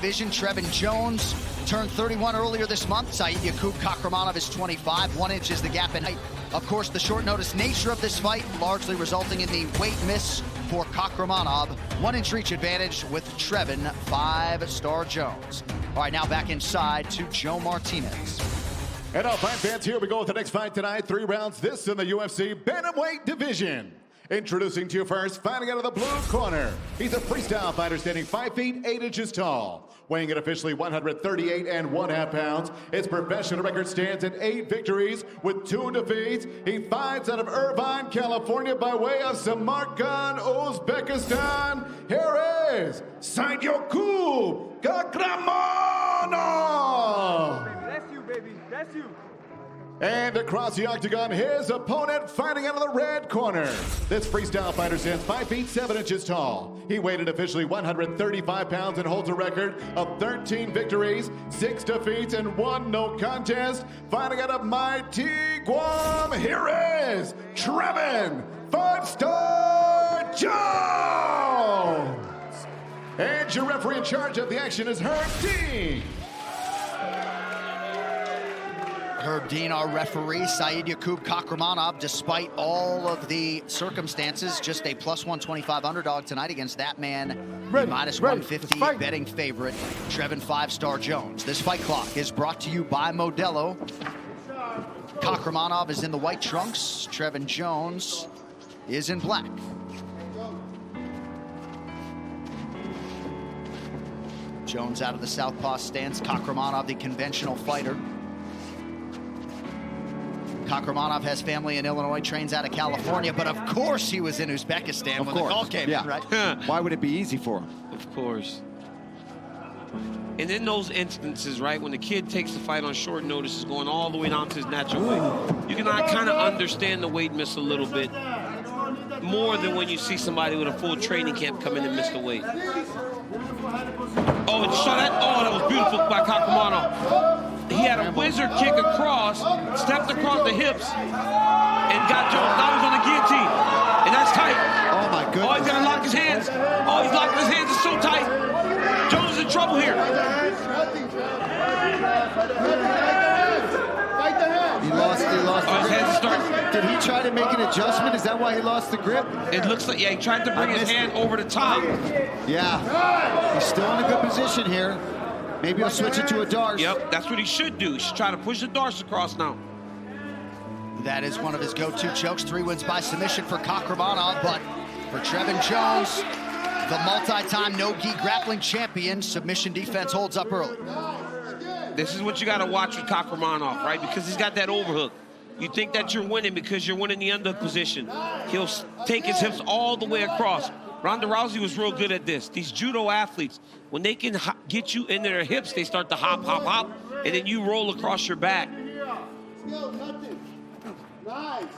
division. Trevin Jones turned 31 earlier this month. Said Yakub Kakramanov is 25. 1 inch is the gap in height. Of course, the short notice nature of this fight largely resulting in the weight miss for Kakramanov. 1 inch reach advantage with Trevin 5-star Jones. All right, now back inside to Joe Martinez. And our fight fans, here we go with the next fight tonight. 3 rounds, this in the UFC Bantamweight division. Introducing to you first, fighting out of the blue corner. He's a freestyle fighter standing 5 feet 8 inches tall. Weighing in officially 138 1/2 pounds. His professional record stands at 8 victories with 2 defeats. He fights out of Irvine, California by way of Samarkand, Uzbekistan. Here is Said Yakub Kakramanov. That's you, baby. That's you. And across the octagon, his opponent fighting out of the red corner. This freestyle fighter stands 5 feet 7 inches tall. He weighed in officially 135 pounds and holds a record of 13 victories, 6 defeats, and 1 no contest. Fighting out of Mighty Guam, here is Trevin 5-star Jones. And your referee in charge of the action is Herb Dean. Herb Dean, our referee. Said Yakub Kakramanov, despite all of the circumstances, just a plus 125 underdog tonight against that man, minus 150 betting favorite, Trevin 5-star Jones. This fight clock is brought to you by Modelo. Kakramanov is in the white trunks. Trevin Jones is in black. Jones out of the southpaw stance. Kakramanov, the conventional fighter. Kakramanov has family in Illinois, trains out of California, but of course he was in Uzbekistan when the call came in, right? Why would it be easy for him? Of course. And in those instances, right, when the kid takes the fight on short notice, is going all the way down to his natural weight, you can kind of understand the weight miss a little bit more than when you see somebody with a full training camp come in and miss the weight. Oh, and you saw that? Oh, that was beautiful by Kakramanov. He had a wizard kick across, stepped across the hips, and got Jones. Now he's on the guillotine. And that's tight. Oh, my goodness. Oh, he's got to lock his hands. Oh, he's locking his hands. It's so tight. Jones is in trouble here. He lost Oh, his hands start. Did he try to make an adjustment? Is that why he lost the grip? It looks like, yeah, he tried to bring his hand over the top. Yeah. He's still in a good position here. Maybe he'll switch it to a darce. Yep, that's what he should do. He should try to push the darce across now. That is one of his go-to chokes. 3 wins by submission for Kakramanov, but for Trevin Jones, the multi-time no-gi grappling champion, submission defense holds up early. This is what you got to watch with Kakramanov, right? Because he's got that overhook. You think that you're winning because you're winning the underhook position. He'll take his hips all the way across. Ronda Rousey was real good at this. These judo athletes, when they can get you into their hips, they start to hop, hop, hop, and then you roll across your back. Nice.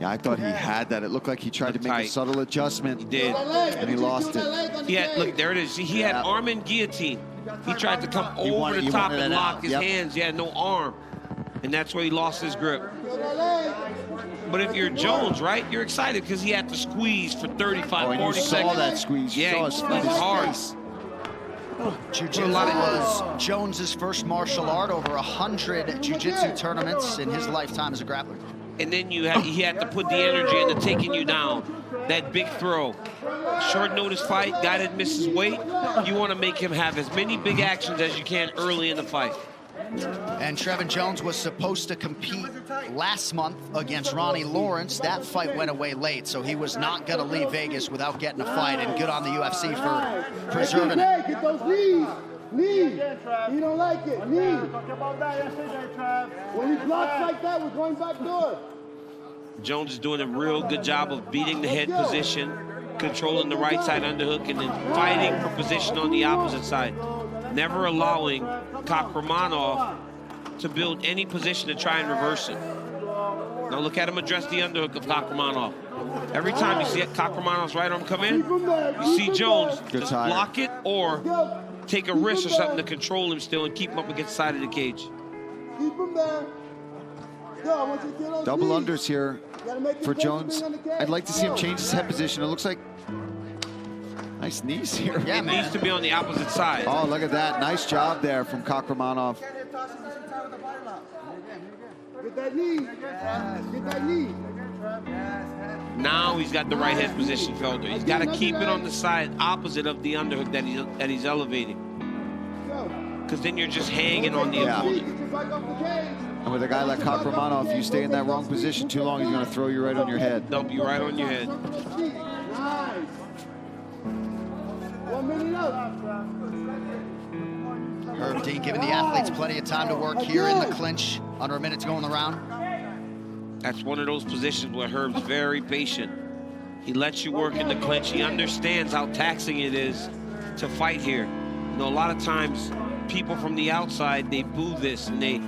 Yeah, I thought he had that. It looked like he tried to make a subtle adjustment. He did. And he lost it. He had, look, there it is. He had arm and guillotine. He tried to come over the top and lock his hands. He had no arm. And that's where he lost his grip. But if you're Jones, right, you're excited because he had to squeeze for 35, 40 seconds. You saw that squeeze. Yeah, you saw his hard. Jiu-Jitsu was Jones's first martial art, over 100 jiu-jitsu tournaments in his lifetime as a grappler. And then he had to put the energy into taking you down. That big throw. Short notice fight, guy that misses weight, you want to make him have as many big actions as you can early in the fight. And Trevin Jones was supposed to compete last month against Ronnie Lawrence. That fight went away late, so he was not going to leave Vegas without getting a fight, and good on the UFC for preserving it. Get those knees. Knee. He don't like it. Knee. When he blocks like that, we're going back door. Jones is doing a real good job of beating the head position, controlling the right side underhook, and then fighting for position on the opposite side. Never allowing Kakramanov to build any position to try and reverse it. Now look at him address the underhook of Kakramanov. Every time you see Kakramanov's right arm come in, you see Jones just block it or take a risk or something to control him still and keep him up against the side of the cage. Keep him there. Double unders here. for Jones. I'd like to see him change his head position. It looks like nice knees here. Yeah, It man. needs to be on the opposite side. Oh, look at that. Nice job there from Kakramanov. Get that knee. Get that knee. Now he's got the right head position, Felder. He's got to keep it on the side opposite of the underhook that he's elevating. Because then you're just hanging on the Yeah. opponent. And with a guy like Kakramanov, you stay in that wrong position too long, he's going to throw you right on your head. Dump you right on your head. Nice. 1 minute out. Herb Dean giving the athletes plenty of time to work here in the clinch. Under a minute to go in the round. That's one of those positions where Herb's very patient. He lets you work in the clinch. He understands how taxing it is to fight here. You know, a lot of times people from the outside, they boo this and they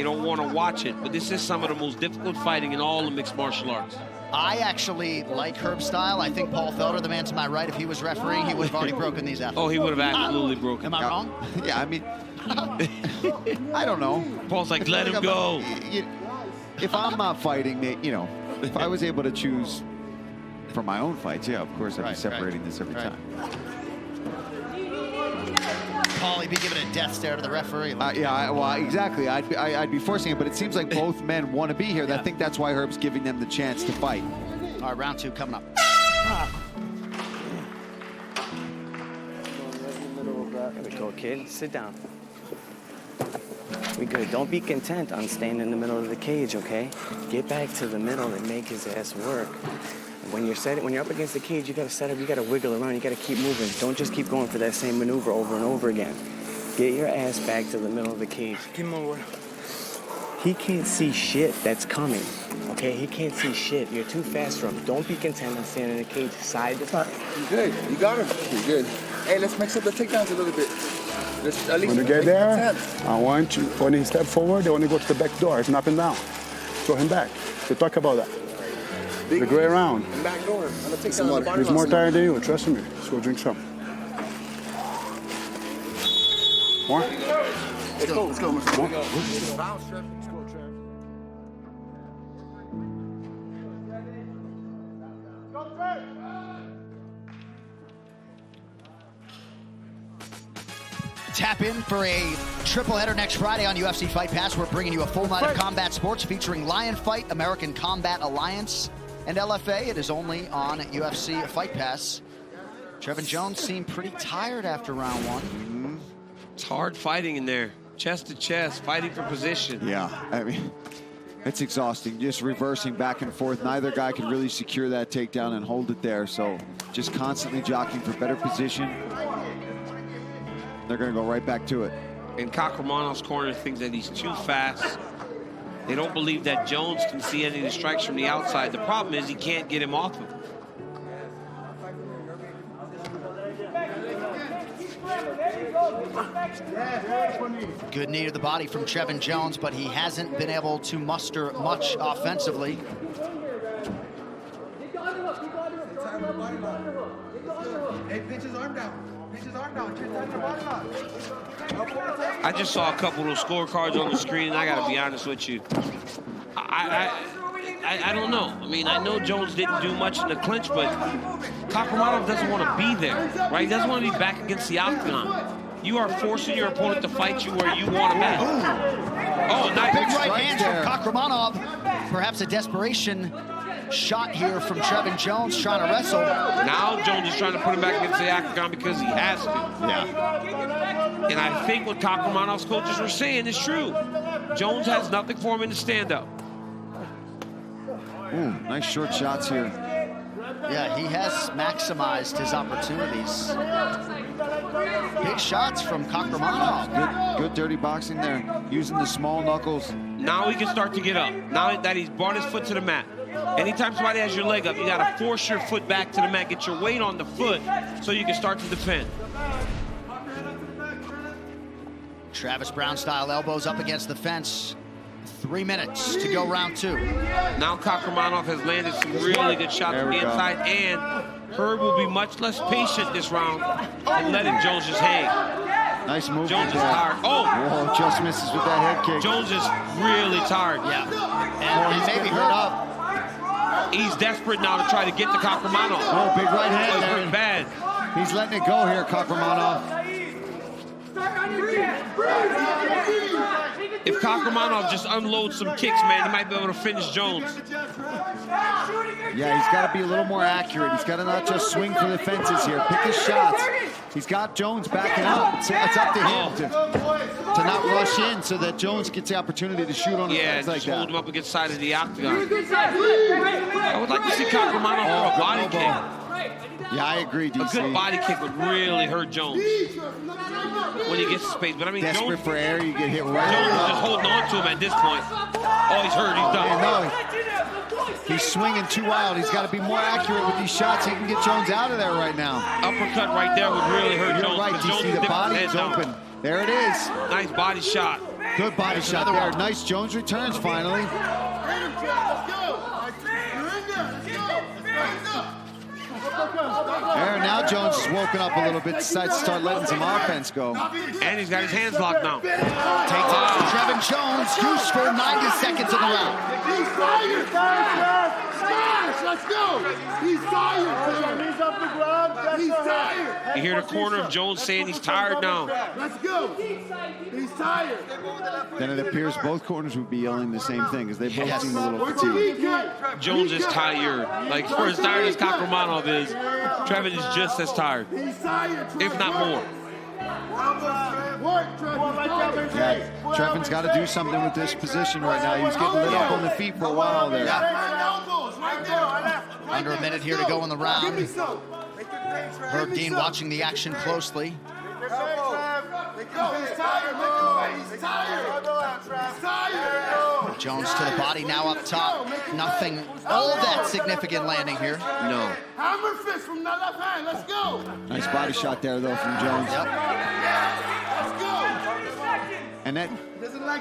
don't want to watch it. But this is some of the most difficult fighting in all of mixed martial arts. I actually like Herb's style. I think Paul Felder, the man to my right, if he was refereeing, he would have already broken these athletes. Oh, he would have absolutely broken. Am I wrong? Yeah, I mean, I don't know. Paul's like, let him go. If I'm not fighting, you know, if I was able to choose for my own fights, yeah, of course, I'd be separating this every time. Paul, he'd be giving a death stare to the referee. Yeah, well, exactly. I'd be forcing it, but it seems like both men want to be here. I think that's why Herb's giving them the chance to fight. All right, round 2 coming up. There we go, kid. Sit down. We good. Don't be content on staying in the middle of the cage, okay? Get back to the middle and make his ass work. When you're up against the cage, you gotta set up, you gotta wiggle around, you gotta keep moving. Don't just keep going for that same maneuver over and over again. Get your ass back to the middle of the cage. Keep moving. He can't see shit that's coming, okay? He can't see shit. You're too fast for him. Don't be content on staying in the cage side to side. You good. You got him. You good. Hey, let's mix up the takedowns a little bit. At least When you get there, I want you, when he step forward, they want to go to the back door. It's an up and down. Throw him back. So talk about that. The gray round. back door. I'm gonna take some water. He's more tired than you, trust me. Let's go drink some. More? Let's go. Let's go. Let's go. Let's go. Tap in for a triple header next Friday on UFC Fight Pass. We're bringing you a full night of combat sports featuring Lion Fight, American Combat Alliance, and LFA. It is only on UFC Fight Pass. Trevin Jones seemed pretty tired after round 1. It's hard fighting in there. Chest to chest, fighting for position. Yeah, I mean, it's exhausting. Just reversing back and forth. Neither guy can really secure that takedown and hold it there. So just constantly jockeying for better position. They're going to go right back to it. And Kakramanov's corner thinks that he's too fast. They don't believe that Jones can see any of the strikes from the outside. The problem is he can't get him off of him. Good knee to the body from Trevin Jones, but he hasn't been able to muster much offensively. Hey, pinch his arm down. Pinch his arm down. I just saw a couple of those scorecards on the screen, and I got to be honest with you. I don't know. I mean, I know Jones didn't do much in the clinch, but Kakramanov doesn't want to be there, right? He doesn't want to be back against the octagon. You are forcing your opponent to fight you where you want him at. Oh, nice. Big right hand from Kakramanov. Perhaps a desperation shot here from Trevin Jones trying to wrestle. Now Jones is trying to put him back against the octagon because he has to. Yeah. And I think what Kakramanov's coaches were saying is true. Jones has nothing for him in the stand-up. Ooh, nice short shots here. Yeah, he has maximized his opportunities. Big shots from Kakramanov. Good dirty boxing there. Using the small knuckles. Now he can start to get up. Now that he's brought his foot to the mat. Anytime somebody has your leg up, you got to force your foot back to the mat, get your weight on the foot so you can start to defend. Travis Brown style elbows up against the fence. 3 minutes to go round 2. Now Kakramanov has landed some really good shots from the inside, and Herb will be much less patient this round and letting Jones just hang. Nice move. Jones is tired. Oh! Whoa, just misses with that head kick. Jones is really tired. Yeah. And maybe hurt up. He's desperate now to try to get to Kakramanov. Oh, big right hand He's there. hurt bad. He's letting it go here, Kakramanov. If Kakramanov just unloads some kicks, man, he might be able to finish Jones. Yeah, he's got to be a little more accurate. He's got to not just swing for the fences here. Pick his shots. He's got Jones backing up. It's up to him to not rush in so that Jones gets the opportunity to shoot on the fence like that. Hold him up against the side of the octagon. I would like to see Kakramanov throw a body kick. Yeah, I agree, DC. A good body kick would really hurt Jones when he gets to space. But I mean, desperate Jones, for air, you get hit right. Jones is just holding on to him at this point. Oh, he's hurt. He's done. No, he's swinging too wild. He's got to be more accurate with these shots. He can get Jones out of there right now. Uppercut right there would really hurt You're Jones. right, DC. The body is open. There it is. Nice body shot. Good body shot there. Nice. Jones returns finally. There, now Jones is woken up a little bit, decides to start letting some offense go. And he's got his hands locked now. Takes out Trevin Jones, useful 90 seconds of the round. He's tired! Smash! Let's go! He's tired! He's up the ground. He's tired! You hear the corner of Jones saying he's tired now. Let's go! He's tired! Then it appears both corners would be yelling the same thing, because they both seem a little fatigued. Jones is tired. Like, for as tired as Kakramanov is, Trevin is just as tired, if not more. Yeah, Trevin's got to do something with this position right now. He was getting lit up on the feet for a while there. Under a minute here to go in the round. Herb Dean watching the action closely. Jones to the body, now up top. Nothing all that significant landing here. No. Hammer fist from the left hand. Let's go. Nice body shot there, though, from Jones. Yep. Let's go. And that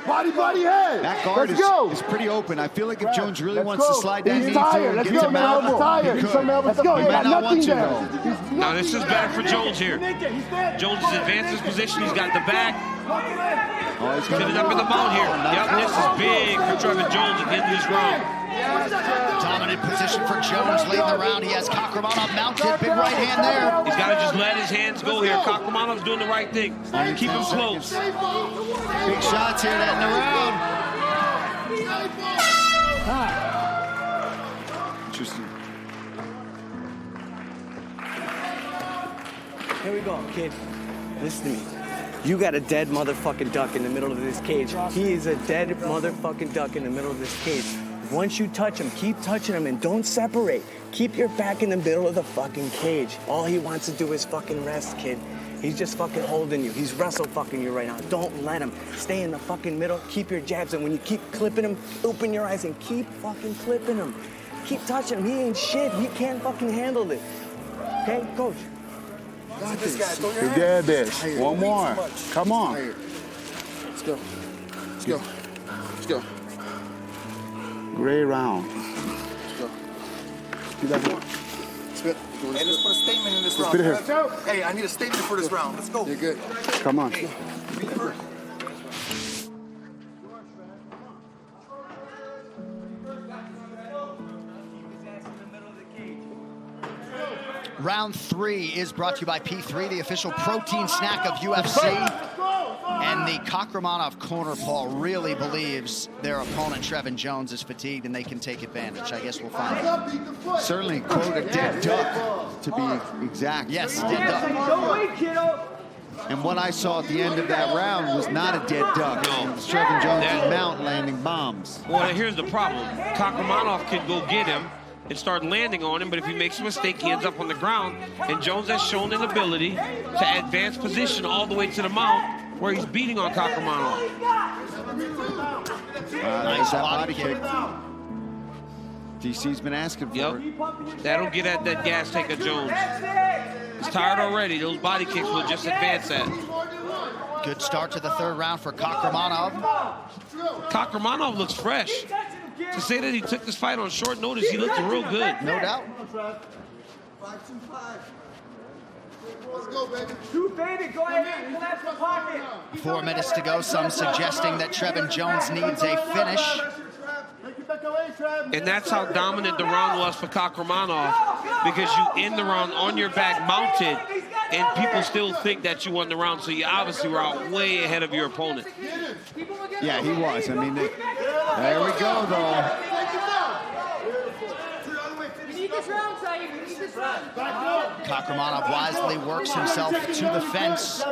Body head. that guard is pretty open. I feel like if Jones really wants to slide that knee tired. through and Let's get go, to man. mount, He's tired. he Let's could. go. He He might got not want nothing to, there. though. Now, this is better for Jones here. Jones has advanced his position. He's got the back. Oh, he's Set it up in the mount here. Yep, this is big for Trevin Jones at the end of this round. Dominant position for Jones late in the round. He has Kakramanov mounted. Big right hand there. He's got to just let his hands go here. Kakramanov's doing the right thing. Keep him close. Big shots here in the round. Interesting. Here we go, kid. Listen to me. You got a dead motherfucking duck in the middle of this cage. He is a dead motherfucking duck in the middle of this cage. Once you touch him, keep touching him and don't separate. Keep your back in the middle of the fucking cage. All he wants to do is fucking rest, kid. He's just fucking holding you. He's wrestle fucking you right now. Don't let him. Stay in the fucking middle. Keep your jabs, and when you keep clipping him, open your eyes and keep fucking clipping him. Keep touching him. He ain't shit. He can't fucking handle it. Okay, coach? Got this. You get this. One more. Come on. Let's go. Let's go. Let's go. Great round. Let's go. Do that one. Spit. Hey, let's put a statement in this round. Spit here. Hey, I need a statement for this round. Let's go. You're good. Come on. Round 3 is brought to you by P3, the official protein snack of UFC. And the Kakramanov corner, Paul, really believes their opponent, Trevin Jones, is fatigued and they can take advantage. I guess we'll find out. Certainly, quote, a dead duck, to be exact. Yes, dead duck. And what I saw at the end of that round was not a dead duck. No. It was Trevin Jones' mount landing bombs. Well, here's the problem. Kakramanov can go get him and start landing on him, but if he makes a mistake, he ends up on the ground. And Jones has shown an ability to advance position all the way to the mount where he's beating on Kakramanov. Nice body kick. DC's been asking for it. That'll get at that gas tank of Jones. He's tired already. Those body kicks will just advance that. Good start to the third round for Kakramanov. Kakramanov looks fresh. To say that he took this fight on short notice, he looked real good. No doubt. 5-2-5. Let's go, baby. Go ahead, collapse the pocket. 4 minutes to go. Some suggesting that Trevin Jones needs a finish. Take it back away. And that's how dominant the round was for Kakhramonov, because you end the round on your back mounted, and people still think that you won the round, so you obviously were out way ahead of your opponent. Yeah, he was. I mean, there we go, though. Kakhramonov wisely works himself to the fence.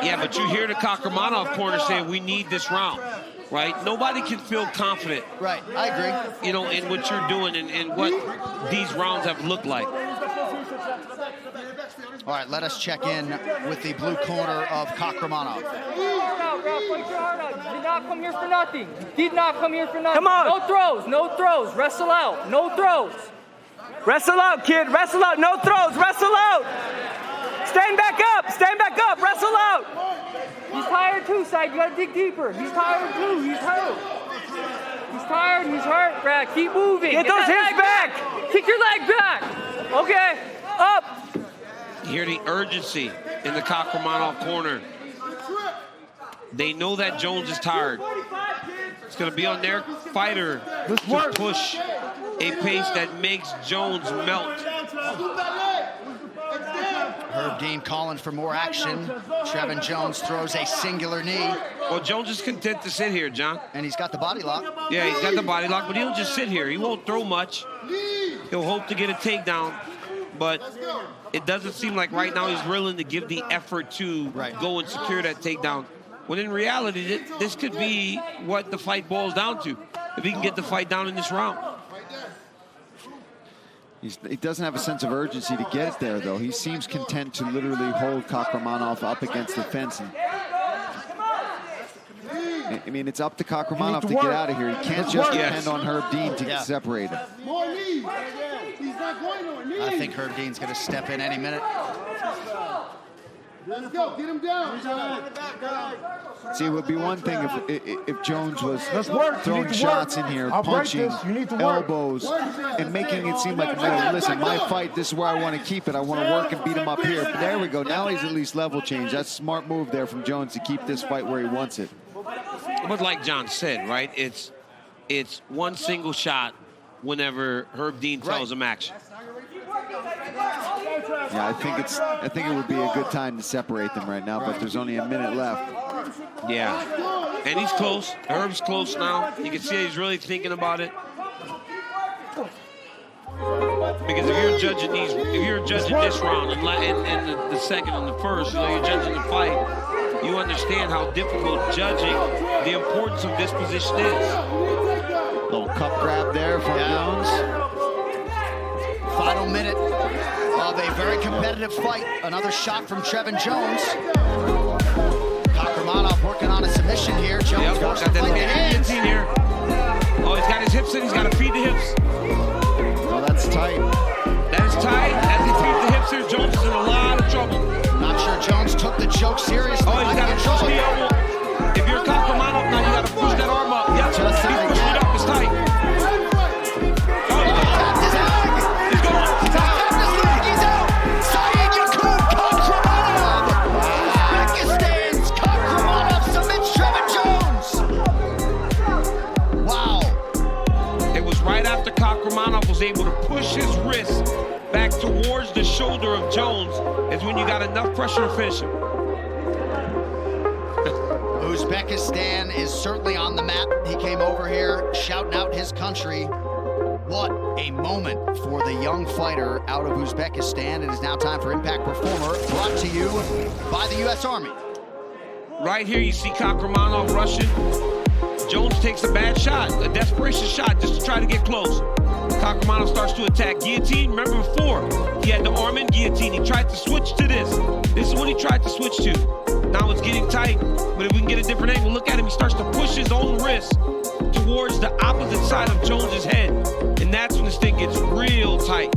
Yeah, but you hear the Kakhramonov corner saying, we need this round, right? Nobody can feel confident. Right, I agree. You know, in what you're doing and what these rounds have looked like. All right, let us check in with the blue corner of Kakhramonov. Did not come here for nothing. Did not come here for nothing. Come on. No throws, no throws. Wrestle out, no throws. Wrestle out, kid. Wrestle out. No throws. Wrestle out. Stand back up. Stand back up. Wrestle out. He's tired too, Side. You gotta dig deeper. He's tired too. He's hurt. He's tired. He's hurt, Brad. Keep moving. Get those hips back. Kick your leg back. Okay. Up. You hear the urgency in the Kakhramonov corner. They know that Jones is tired. It's going to be on their fighter to push a pace that makes Jones melt. Herb Dean calling for more action. Trevin Jones throws a singular knee. Well, Jones is content to sit here, John. And he's got the body lock. Yeah, he's got the body lock, but he'll just sit here. He won't throw much. He'll hope to get a takedown, but it doesn't seem like right now he's willing to give the effort to go and secure that takedown. When in reality, this could be what the fight boils down to, if he can get the fight down in this round. He doesn't have a sense of urgency to get it there, though. He seems content to literally hold Kakhramonov up against the fence. And, I mean, it's up to Kakhramonov to get out of here. He can't just depend on Herb Dean to separate him. I think Herb Dean's going to step in any minute. Let's go, get him down. See, it would be one thing if Jones was throwing shots in here, punching, elbows, and making it seem like, no, listen, my fight, this is where I want to keep it. I want to work and beat him up here. But there we go. Now he's at least level change. That's a smart move there from Jones to keep this fight where he wants it. But like John said, right, it's one single shot whenever Herb Dean tells him action. Yeah, I think it would be a good time to separate them right now, but there's only a minute left. Yeah, and he's close. Herb's close now. You can see he's really thinking about it. Because if you're judging this round and the second and the first, you're judging the fight, you understand how difficult judging the importance of this position is. Little cup grab there from Jones. Final minute of a very competitive fight. Another shot from Trevin Jones. Kakhramonov working on a submission here. Jones got that guillotine here. Oh, he's got his hips in. He's got to feed the hips. Oh, that's tight. That is tight. As he feeds the hips here, Jones is in a lot of trouble. Not sure Jones took the choke seriously. Oh, he's got to push the elbow. If you're Kakhramonov now, you got to push that arm up. Yep, he's pushing it up. It's tight. Kakhramonov was able to push his wrist back towards the shoulder of Jones is when you got enough pressure to finish him. Uzbekistan is certainly on the map. He came over here shouting out his country. What a moment for the young fighter out of Uzbekistan. It is now time for Impact Performer, brought to you by the U.S. Army. Right here you see Kakhramonov rushing. Jones takes a bad shot, a desperation shot just to try to get close. Kakhramonov starts to attack. Guillotine, remember before, he had the arm in guillotine. He tried to switch to this. This is what he tried to switch to. Now it's getting tight, but if we can get a different angle, look at him. He starts to push his own wrist towards the opposite side of Jones's head. And that's when this thing gets real tight.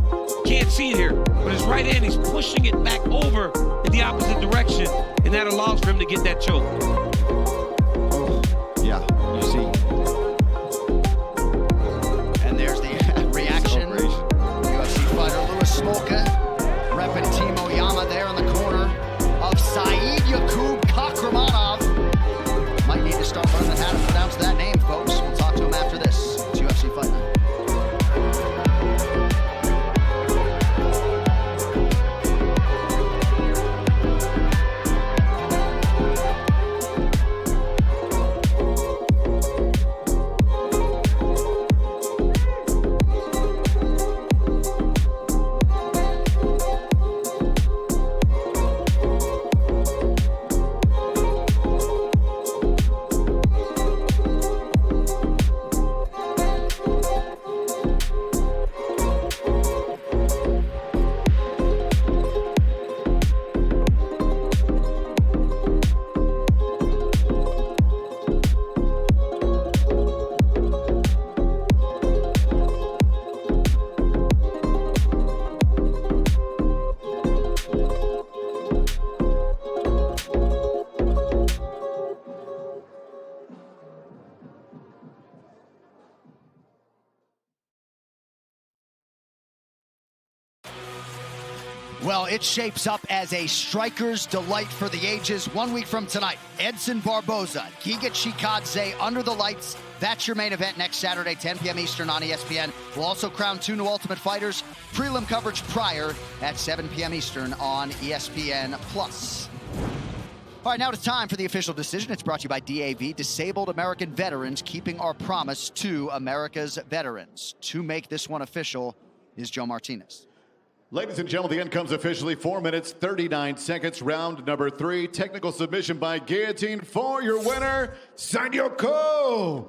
Can't see it here, but his right hand, he's pushing it back over in the opposite direction, and that allows for him to get that choke. Yeah, you see. And there's the reaction. UFC fighter Louis Smolka repping Team Oyama there in the corner of Saeed Yakub Kakhramonov. Might need to start learning how to pronounce that name, folks. We'll talk to him after this. It's UFC Fight Night. Well, it shapes up as a striker's delight for the ages. 1 week from tonight, Edson Barboza, Giga Chikadze under the lights. That's your main event next Saturday, 10 p.m. Eastern on ESPN. We'll also crown 2 new Ultimate Fighters. Prelim coverage prior at 7 p.m. Eastern on ESPN+. All right, now it's time for the official decision. It's brought to you by DAV, Disabled American Veterans, keeping our promise to America's veterans. To make this one official is Joe Martinez. Ladies and gentlemen, the end comes officially. 4 minutes, 39 seconds, round number 3. Technical submission by guillotine for your winner, Jangchisi.